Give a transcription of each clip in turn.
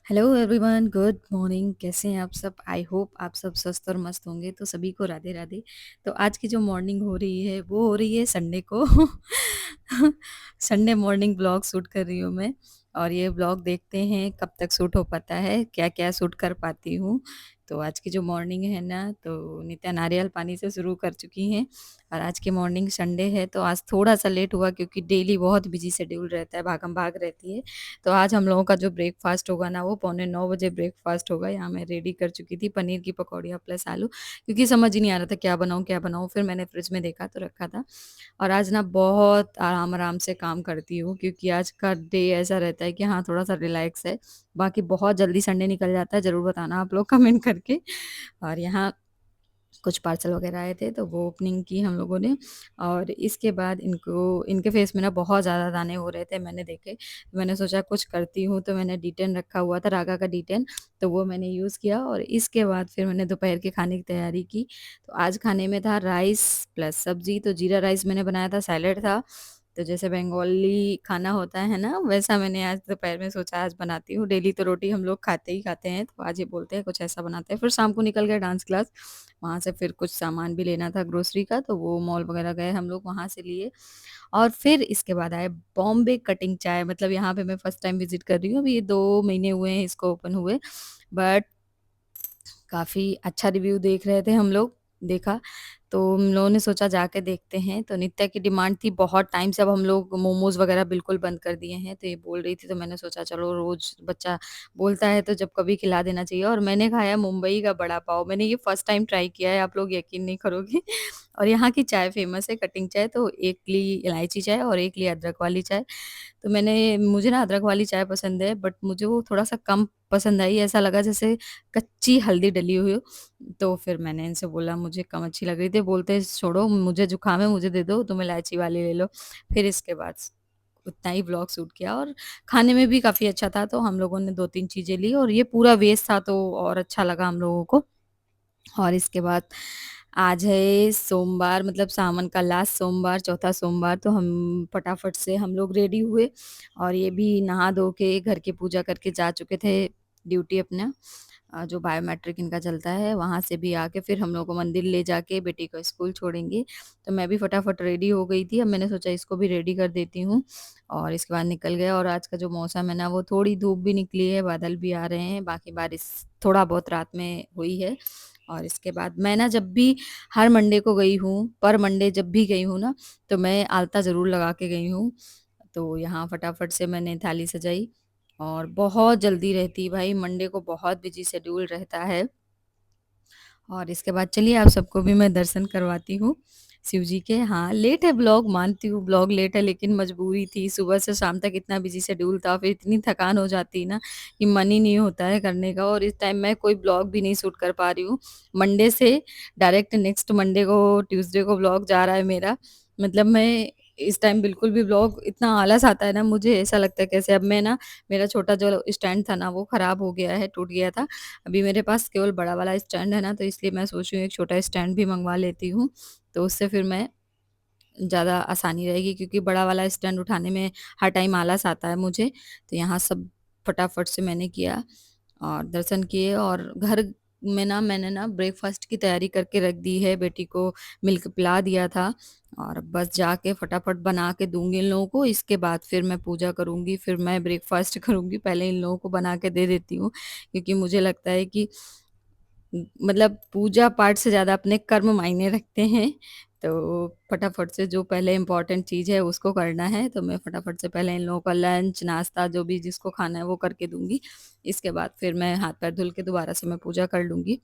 Hello everyone, good morning. कैसे हैं आप सब? आई होप आप सब स्वस्थ और मस्त होंगे। तो सभी को राधे राधे। तो आज की जो मॉर्निंग हो रही है वो हो रही है संडे को। संडे मॉर्निंग ब्लॉग शूट कर रही हूँ मैं। और ये ब्लॉग देखते हैं कब तक शूट हो पाता है, क्या क्या शूट कर पाती हूँ। तो आज की जो मॉर्निंग है ना, तो नित्या नारियल पानी से शुरू कर चुकी हैं। और आज की मॉर्निंग संडे है तो आज थोड़ा सा लेट हुआ क्योंकि डेली बहुत बिजी शेड्यूल रहता है, भागम भाग रहती है। तो आज हम लोगों का जो ब्रेकफास्ट होगा ना, वो पौने 9 बजे ब्रेकफास्ट होगा। यहाँ मैं रेडी कर चुकी थी पनीर की पकौड़ियाँ प्लस आलू, क्योंकि समझ ही नहीं आ रहा था क्या बनाऊँ क्या बनाऊँ। फिर मैंने फ्रिज में देखा तो रखा था। और आज ना बहुत आराम आराम से काम करती हूँ क्योंकि आज का डे ऐसा रहता है कि हाँ, थोड़ा सा रिलैक्स है। बाकी बहुत जल्दी संडे निकल जाता है, ज़रूर बताना आप लोग कमेंट करके। और यहाँ कुछ पार्सल वगैरह आए थे तो वो ओपनिंग की हम लोगों ने। और इसके बाद इनको इनके फेस में ना बहुत ज़्यादा दाने हो रहे थे, मैंने देखे। मैंने सोचा कुछ करती हूँ, तो मैंने D10 रखा हुआ था, रागा का D10। तो वो मैंने यूज़ किया और इसके बाद फिर मैंने दोपहर के खाने की तैयारी की। तो आज खाने में था राइस प्लस सब्जी। तो जीरा राइस मैंने बनाया था, सैलेड था। तो जैसे बंगाली खाना होता है ना, वैसा मैंने आज दोपहर में सोचा आज बनाती हूँ। डेली तो रोटी हम लोग खाते ही खाते हैं, तो आज ये बोलते हैं कुछ ऐसा बनाते हैं। फिर शाम को निकल गए डांस क्लास। वहाँ से फिर कुछ सामान भी लेना था ग्रोसरी का, तो वो मॉल वगैरह गए हम लोग, वहाँ से लिए। और फिर इसके बाद आए बॉम्बे कटिंग चाय। मतलब यहाँ पे मैं फर्स्ट टाइम विजिट कर रही हूँ, अभी ये 2 महीने हुए हैं इसको ओपन हुए। बट काफ़ी अच्छा रिव्यू देख रहे थे हम लोग, देखा। तो हम लोगों ने सोचा जाके देखते हैं। तो नित्या की डिमांड थी बहुत टाइम से, अब हम लोग मोमोज़ वगैरह बिल्कुल बंद कर दिए हैं। तो ये बोल रही थी, तो मैंने सोचा चलो, रोज़ बच्चा बोलता है तो जब कभी खिला देना चाहिए। और मैंने खाया मुंबई का बड़ा पाव, मैंने ये फर्स्ट टाइम ट्राई किया है, आप लोग यकीन नहीं करोगे। और यहाँ की चाय फ़ेमस है कटिंग चाय, तो 1 ली इलायची चाय और 1 ली अदरक वाली चाय। तो मुझे ना अदरक वाली चाय पसंद है, बट मुझे वो थोड़ा-सा कम पसंद आई, ऐसा लगा जैसे कच्ची हल्दी डली हुई हो। तो फिर मैंने इनसे बोला मुझे कम अच्छी लग रही थी, बोलते हैं छोड़ो, मुझे जुकाम है, मुझे दे दो, तुम इलायची वाली ले लो। फिर इसके बाद उतना ही व्लॉग शूट किया। और खाने में भी काफ़ी अच्छा था, तो हम लोगों ने 2-3 चीज़ें ली और ये पूरा वेज था तो और अच्छा लगा हम लोगों को। और इसके बाद आज है सोमवार, मतलब सावन का लास्ट सोमवार, चौथा सोमवार। तो हम फटाफट से हम लोग रेडी हुए और ये भी नहा धो के घर की पूजा करके जा चुके थे ड्यूटी अपना। जो बायोमेट्रिक इनका चलता है, वहाँ से भी आके फिर हम लोग को मंदिर ले जाके बेटी को स्कूल छोड़ेंगे। तो मैं भी फटाफट रेडी हो गई थी, अब मैंने सोचा इसको भी रेडी कर देती हूँ। और इसके बाद निकल गए। और आज का जो मौसम है ना, वो थोड़ी धूप भी निकली है, बादल भी आ रहे हैं, बाकी बारिश थोड़ा बहुत रात में हुई है। और इसके बाद मैं ना जब भी हर मंडे को गई हूँ, पर मंडे जब भी गई हूँ ना, तो मैं आलता ज़रूर लगा के गई हूँ। तो यहाँ फटाफट से मैंने थाली सजाई और बहुत जल्दी रहती है भाई, मंडे को बहुत बिजी शेड्यूल रहता है। और इसके बाद चलिए आप सबको भी मैं दर्शन करवाती हूँ शिव जी के। हाँ, लेट है ब्लॉग, मानती हूँ ब्लॉग लेट है, लेकिन मजबूरी थी। सुबह से शाम तक इतना बिजी शेड्यूल था, फिर इतनी थकान हो जाती है ना कि मन ही नहीं होता है करने का। और इस टाइम मैं कोई ब्लॉग भी नहीं शूट कर पा रही हूँ। मंडे से डायरेक्ट नेक्स्ट मंडे को, ट्यूसडे को ब्लॉग जा रहा है मेरा। मतलब मैं इस टाइम बिल्कुल भी ब्लॉग, इतना आलस आता है ना मुझे, ऐसा लगता है कैसे अब मैं ना, मेरा छोटा जो स्टैंड था ना, वो खराब हो गया है, टूट गया था। अभी मेरे पास केवल बड़ा वाला स्टैंड है ना, तो इसलिए मैं सोच रही हूँ एक छोटा स्टैंड भी मँगवा लेती हूँ, तो उससे फिर मैं ज़्यादा आसानी रहेगी, क्योंकि बड़ा वाला स्टैंड उठाने में हर टाइम आलस आता है मुझे। तो यहाँ सब फटाफट से मैंने किया और दर्शन किए। और घर में ना मैंने ना ब्रेकफ़ास्ट की तैयारी करके रख दी है, बेटी को मिल्क पिला दिया था और बस जाके फटाफट बना के दूँगी इन लोगों को। इसके बाद फिर मैं पूजा करूँगी, फिर मैं ब्रेकफ़ास्ट करूँगी, पहले इन लोगों को बना के दे देती हूँ, क्योंकि मुझे लगता है कि मतलब पूजा पाठ से ज़्यादा अपने कर्म मायने रखते हैं। तो फटाफट से जो पहले इम्पोर्टेंट चीज़ है उसको करना है, तो मैं फटाफट से पहले इन लोगों का लंच, नाश्ता जो भी जिसको खाना है वो करके दूँगी। इसके बाद फिर मैं हाथ-पैर धुल के दोबारा से मैं पूजा कर लूँगी।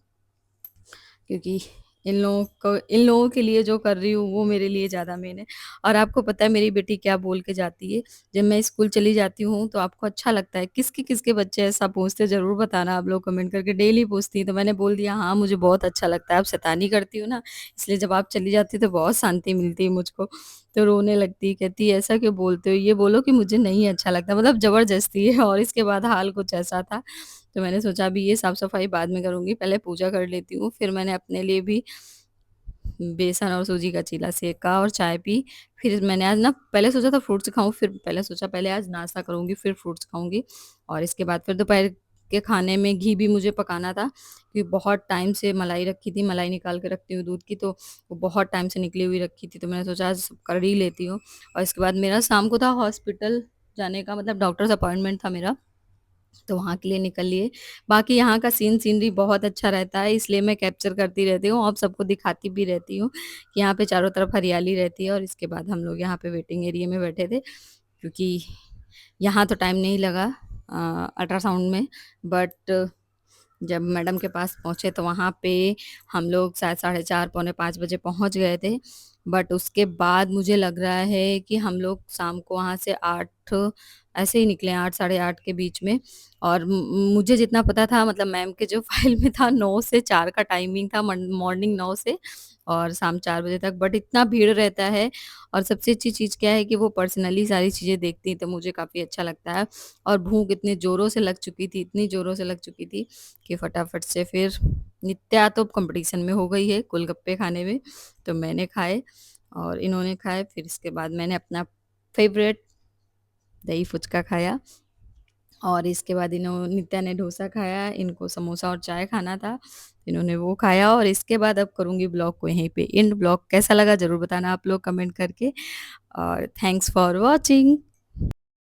क्योंकि इन लोगों के लिए जो कर रही हूँ वो मेरे लिए ज़्यादा मेन है। और आपको पता है मेरी बेटी क्या बोल के जाती है, जब मैं स्कूल चली जाती हूँ तो आपको अच्छा लगता है, किसके-किसके बच्चे ऐसा पूछते हैं, ज़रूर बताना आप लोग कमेंट करके, डेली पूछती हैं। तो मैंने बोल दिया हाँ, मुझे बहुत अच्छा लगता है, अब शैतानी करती हूँ ना, इसलिए जब आप चली जाती हो तो बहुत शांति मिलती है मुझको। तो रोने लगती है, कहती है ऐसा क्यों बोलते हो? ये बोलो कि मुझे नहीं अच्छा लगता, मतलब ज़बरदस्ती है। और इसके बाद हाल कुछ ऐसा था। तो मैंने सोचा अभी ये साफ-सफाई बाद में करूँगी, पहले पूजा कर लेती हूँ। फिर मैंने अपने लिए भी बेसन और सूजी का चीला सेका और चाय पी। फिर मैंने आज ना पहले सोचा था फ्रूट्स खाऊँ, फिर पहले सोचा पहले आज नाश्ता करूँगी, फिर फ्रूट्स खाऊँगी। और इसके बाद फिर दोपहर के खाने में घी भी मुझे पकाना था, क्योंकि बहुत टाइम से मलाई रखी थी, मलाई निकाल के रखती हूँ दूध की, तो वो बहुत टाइम से निकली हुई रखी थी, तो मैंने सोचा आज कर ही लेती हूँ। और इसके बाद मेरा शाम को था हॉस्पिटल जाने का, मतलब डॉक्टर्स अपॉइंटमेंट था मेरा, तो वहाँ के लिए निकल लिए। बाकी यहाँ का सीनरी बहुत अच्छा रहता है, इसलिए मैं कैप्चर करती रहती हूँ और सबको दिखाती भी रहती हूँ कि यहाँ पे चारों तरफ हरियाली रहती है। और इसके बाद हम लोग यहाँ पे वेटिंग एरिया में बैठे थे, क्योंकि यहाँ तो टाइम नहीं लगा अल्ट्रासाउंड में, बट जब मैडम के पास पहुँचे तो वहाँ पे हम लोग शायद 4:30 पौने 5 बजे पहुँच गए थे। बट उसके बाद मुझे लग रहा है कि हम लोग शाम को वहाँ से 8 ऐसे ही निकले, 8 साढ़े 8 के बीच में। और मुझे जितना पता था, मतलब मैम के जो फाइल में था 9 से 4 का टाइमिंग था, मॉर्निंग 9 से और शाम 4 बजे तक, बट इतना भीड़ रहता है। और सबसे अच्छी चीज़ क्या है कि वो पर्सनली सारी चीज़ें देखती हैं, तो मुझे काफ़ी अच्छा लगता है। और भूख इतने ज़ोरों से लग चुकी थी, इतनी ज़ोरों से लग चुकी थी कि फटाफट से फिर नित्या तो कंपटीशन में हो गई है गोलगप्पे खाने में, तो मैंने खाए और इन्होंने खाए। फिर इसके बाद मैंने अपना फेवरेट दही फुचका खाया और इसके बाद नित्या ने डोसा खाया, इनको समोसा और चाय खाना था, इन्होंने वो खाया। और इसके बाद अब करूँगी ब्लॉग को यहीं पे एंड। ब्लॉग कैसा लगा ज़रूर बताना आप लोग कमेंट करके, और थैंक्स फॉर वॉचिंग।